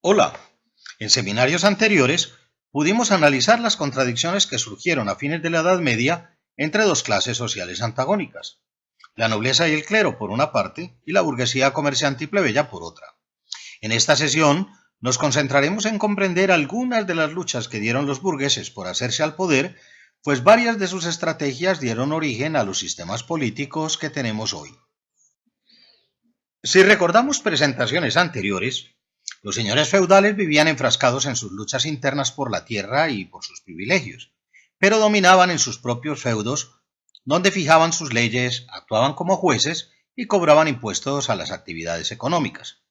Hola, en seminarios anteriores pudimos analizar las contradicciones que surgieron a fines de la Edad Media entre dos clases sociales antagónicas, la nobleza y el clero por una parte y la burguesía comerciante y plebeya por otra. En esta sesión nos concentraremos en comprender algunas de las luchas que dieron los burgueses por hacerse al poder, pues varias de sus estrategias dieron origen a los sistemas políticos que tenemos hoy. Si recordamos presentaciones anteriores, los señores feudales vivían enfrascados en sus luchas internas por la tierra y por sus privilegios, pero dominaban en sus propios feudos, donde fijaban sus leyes, actuaban como jueces y cobraban impuestos a las actividades económicas.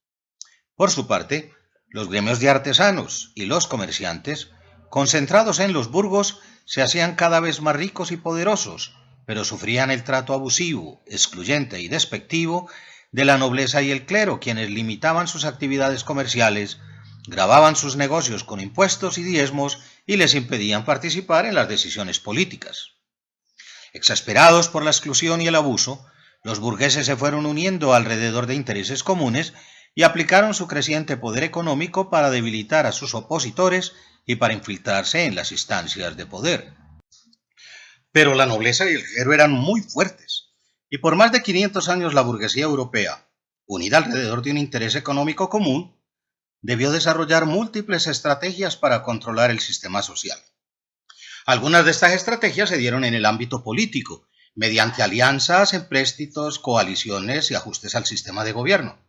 Por su parte, los gremios de artesanos y los comerciantes, concentrados en los burgos, se hacían cada vez más ricos y poderosos, pero sufrían el trato abusivo, excluyente y despectivo de la nobleza y el clero, quienes limitaban sus actividades comerciales, gravaban sus negocios con impuestos y diezmos y les impedían participar en las decisiones políticas. Exasperados por la exclusión y el abuso, los burgueses se fueron uniendo alrededor de intereses comunes y aplicaron su creciente poder económico para debilitar a sus opositores y para infiltrarse en las instancias de poder. Pero la nobleza y el clero eran muy fuertes, y por más de 500 años la burguesía europea, unida alrededor de un interés económico común, debió desarrollar múltiples estrategias para controlar el sistema social. Algunas de estas estrategias se dieron en el ámbito político, mediante alianzas, empréstitos, coaliciones y ajustes al sistema de gobierno.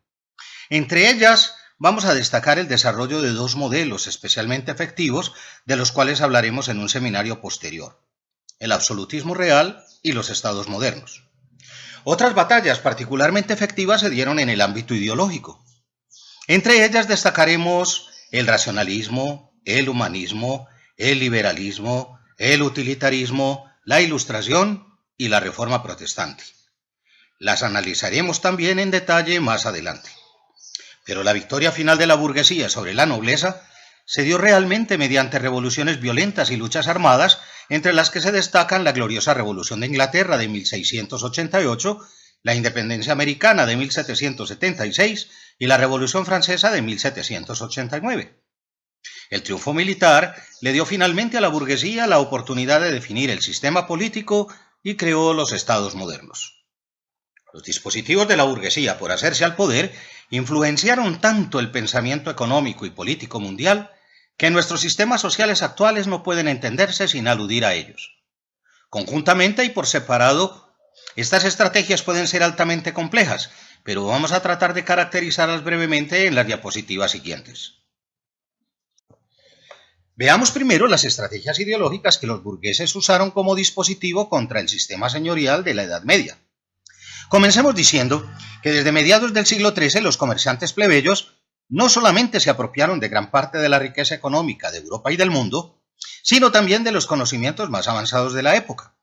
Entre ellas, vamos a destacar el desarrollo de dos modelos especialmente efectivos, de los cuales hablaremos en un seminario posterior: el absolutismo real y los estados modernos. Otras batallas particularmente efectivas se dieron en el ámbito ideológico. Entre ellas destacaremos el racionalismo, el humanismo, el liberalismo, el utilitarismo, la Ilustración y la Reforma protestante. Las analizaremos también en detalle más adelante. Pero la victoria final de la burguesía sobre la nobleza se dio realmente mediante revoluciones violentas y luchas armadas, entre las que se destacan la gloriosa Revolución de Inglaterra de 1688, la Independencia Americana de 1776 y la Revolución Francesa de 1789. El triunfo militar le dio finalmente a la burguesía la oportunidad de definir el sistema político y creó los estados modernos. Los dispositivos de la burguesía por hacerse al poder influenciaron tanto el pensamiento económico y político mundial que nuestros sistemas sociales actuales no pueden entenderse sin aludir a ellos. Conjuntamente y por separado, estas estrategias pueden ser altamente complejas, pero vamos a tratar de caracterizarlas brevemente en las diapositivas siguientes. Veamos primero las estrategias ideológicas que los burgueses usaron como dispositivo contra el sistema señorial de la Edad Media. Comencemos diciendo que desde mediados del siglo XIII los comerciantes plebeyos no solamente se apropiaron de gran parte de la riqueza económica de Europa y del mundo, sino también de los conocimientos más avanzados de la época.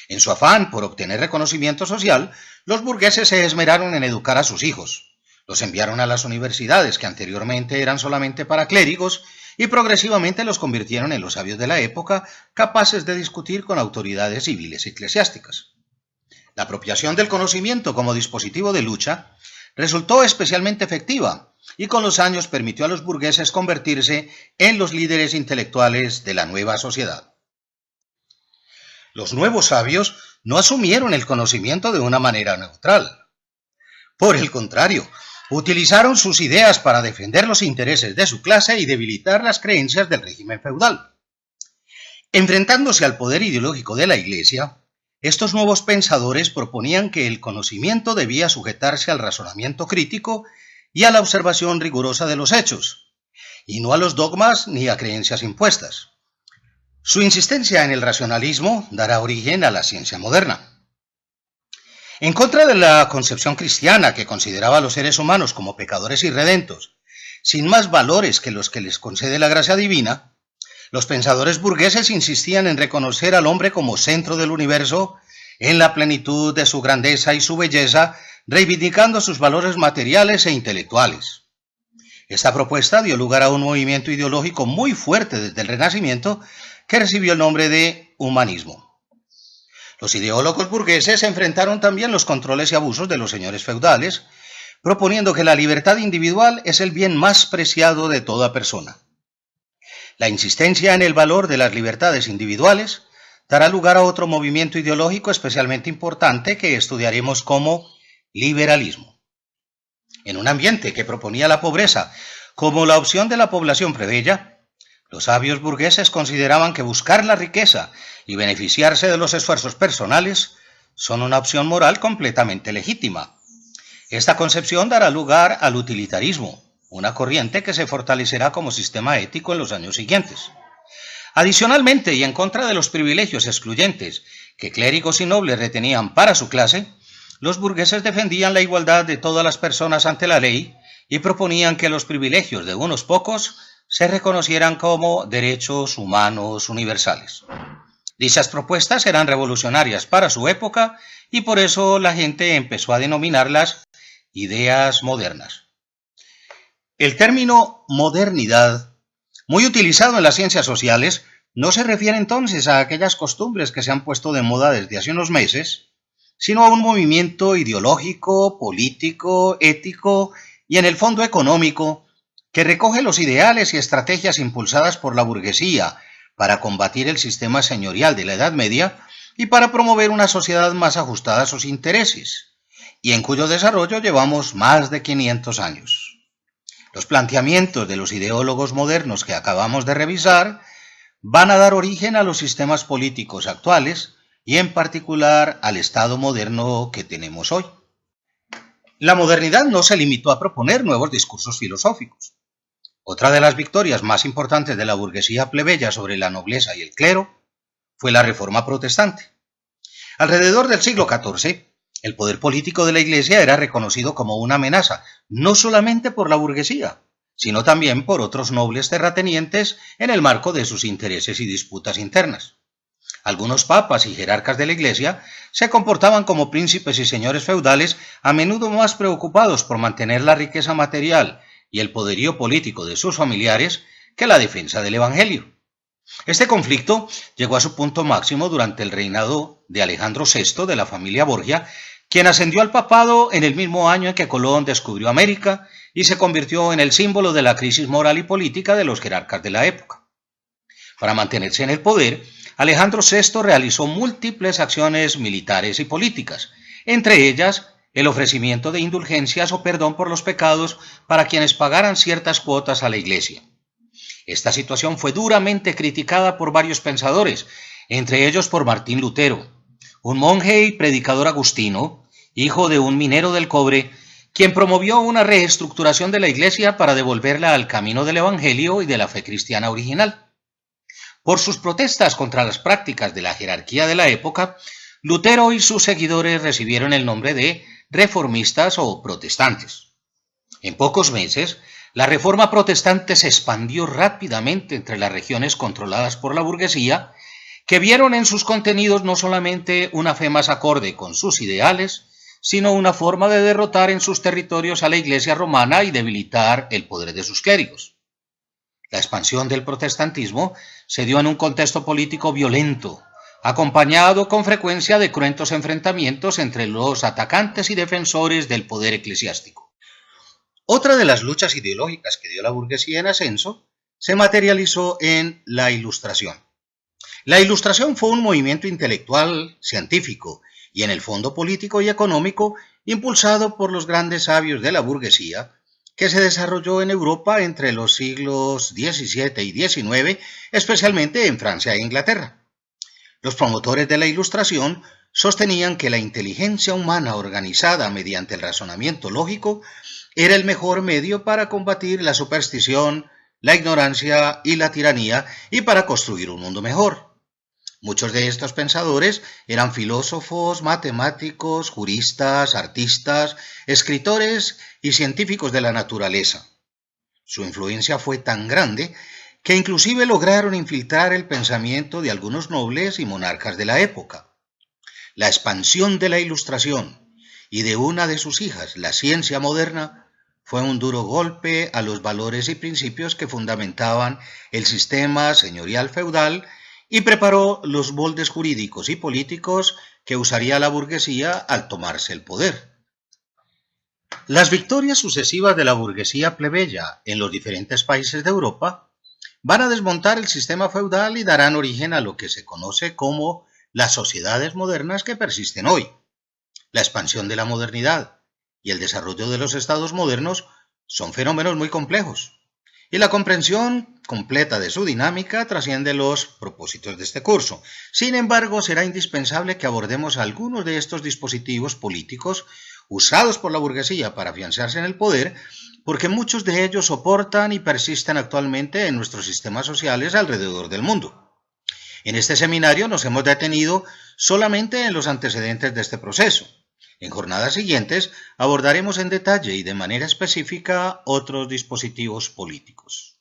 En su afán por obtener reconocimiento social, los burgueses se esmeraron en educar a sus hijos. Los enviaron a las universidades, que anteriormente eran solamente para clérigos, y progresivamente los convirtieron en los sabios de la época, capaces de discutir con autoridades civiles y eclesiásticas. La apropiación del conocimiento como dispositivo de lucha resultó especialmente efectiva y con los años permitió a los burgueses convertirse en los líderes intelectuales de la nueva sociedad. Los nuevos sabios no asumieron el conocimiento de una manera neutral. Por el contrario, utilizaron sus ideas para defender los intereses de su clase y debilitar las creencias del régimen feudal. Enfrentándose al poder ideológico de la Iglesia, estos nuevos pensadores proponían que el conocimiento debía sujetarse al razonamiento crítico y a la observación rigurosa de los hechos, y no a los dogmas ni a creencias impuestas. Su insistencia en el racionalismo dará origen a la ciencia moderna. En contra de la concepción cristiana, que consideraba a los seres humanos como pecadores irredentos, sin más valores que los que les concede la gracia divina, los pensadores burgueses insistían en reconocer al hombre como centro del universo, en la plenitud de su grandeza y su belleza, reivindicando sus valores materiales e intelectuales. Esta propuesta dio lugar a un movimiento ideológico muy fuerte desde el Renacimiento, que recibió el nombre de humanismo. Los ideólogos burgueses enfrentaron también los controles y abusos de los señores feudales, proponiendo que la libertad individual es el bien más preciado de toda persona. La insistencia en el valor de las libertades individuales dará lugar a otro movimiento ideológico especialmente importante que estudiaremos como liberalismo. En un ambiente que proponía la pobreza como la opción de la población plebeya, los sabios burgueses consideraban que buscar la riqueza y beneficiarse de los esfuerzos personales son una opción moral completamente legítima. Esta concepción dará lugar al utilitarismo, una corriente que se fortalecerá como sistema ético en los años siguientes. Adicionalmente, y en contra de los privilegios excluyentes que clérigos y nobles retenían para su clase, los burgueses defendían la igualdad de todas las personas ante la ley y proponían que los privilegios de unos pocos se reconocieran como derechos humanos universales. Dichas propuestas eran revolucionarias para su época y por eso la gente empezó a denominarlas ideas modernas. El término modernidad, muy utilizado en las ciencias sociales, no se refiere entonces a aquellas costumbres que se han puesto de moda desde hace unos meses, sino a un movimiento ideológico, político, ético y en el fondo económico que recoge los ideales y estrategias impulsadas por la burguesía para combatir el sistema señorial de la Edad Media y para promover una sociedad más ajustada a sus intereses, y en cuyo desarrollo llevamos más de 500 años. Los planteamientos de los ideólogos modernos que acabamos de revisar van a dar origen a los sistemas políticos actuales y en particular al Estado moderno que tenemos hoy. La modernidad no se limitó a proponer nuevos discursos filosóficos. Otra de las victorias más importantes de la burguesía plebeya sobre la nobleza y el clero fue la Reforma Protestante. Alrededor del siglo XIV, el poder político de la Iglesia era reconocido como una amenaza, no solamente por la burguesía, sino también por otros nobles terratenientes en el marco de sus intereses y disputas internas. Algunos papas y jerarcas de la Iglesia se comportaban como príncipes y señores feudales, a menudo más preocupados por mantener la riqueza material y el poderío político de sus familiares que la defensa del Evangelio. Este conflicto llegó a su punto máximo durante el reinado de Alejandro VI de la familia Borgia, quien ascendió al papado en el mismo año en que Colón descubrió América y se convirtió en el símbolo de la crisis moral y política de los jerarcas de la época. Para mantenerse en el poder, Alejandro VI realizó múltiples acciones militares y políticas, entre ellas el ofrecimiento de indulgencias o perdón por los pecados para quienes pagaran ciertas cuotas a la Iglesia. Esta situación fue duramente criticada por varios pensadores, entre ellos por Martín Lutero, un monje y predicador agustino, hijo de un minero del cobre, quien promovió una reestructuración de la Iglesia para devolverla al camino del Evangelio y de la fe cristiana original. Por sus protestas contra las prácticas de la jerarquía de la época, Lutero y sus seguidores recibieron el nombre de reformistas o protestantes. En pocos meses, la reforma protestante se expandió rápidamente entre las regiones controladas por la burguesía, que vieron en sus contenidos no solamente una fe más acorde con sus ideales, sino una forma de derrotar en sus territorios a la Iglesia romana y debilitar el poder de sus clérigos. La expansión del protestantismo se dio en un contexto político violento, acompañado con frecuencia de cruentos enfrentamientos entre los atacantes y defensores del poder eclesiástico. Otra de las luchas ideológicas que dio la burguesía en ascenso se materializó en la Ilustración. La Ilustración fue un movimiento intelectual, científico y en el fondo político y económico impulsado por los grandes sabios de la burguesía que se desarrolló en Europa entre los siglos XVII y XIX, especialmente en Francia e Inglaterra. Los promotores de la Ilustración sostenían que la inteligencia humana organizada mediante el razonamiento lógico era el mejor medio para combatir la superstición, la ignorancia y la tiranía y para construir un mundo mejor. Muchos de estos pensadores eran filósofos, matemáticos, juristas, artistas, escritores y científicos de la naturaleza. Su influencia fue tan grande que inclusive lograron infiltrar el pensamiento de algunos nobles y monarcas de la época. La expansión de la Ilustración y de una de sus hijas, la ciencia moderna, fue un duro golpe a los valores y principios que fundamentaban el sistema señorial feudal y preparó los moldes jurídicos y políticos que usaría la burguesía al tomarse el poder. Las victorias sucesivas de la burguesía plebeya en los diferentes países de Europa van a desmontar el sistema feudal y darán origen a lo que se conoce como las sociedades modernas que persisten hoy. La expansión de la modernidad y el desarrollo de los estados modernos son fenómenos muy complejos, y la comprensión completa de su dinámica trasciende los propósitos de este curso. Sin embargo, será indispensable que abordemos algunos de estos dispositivos políticos usados por la burguesía para afianzarse en el poder, porque muchos de ellos soportan y persisten actualmente en nuestros sistemas sociales alrededor del mundo. En este seminario nos hemos detenido solamente en los antecedentes de este proceso. En jornadas siguientes abordaremos en detalle y de manera específica otros dispositivos políticos.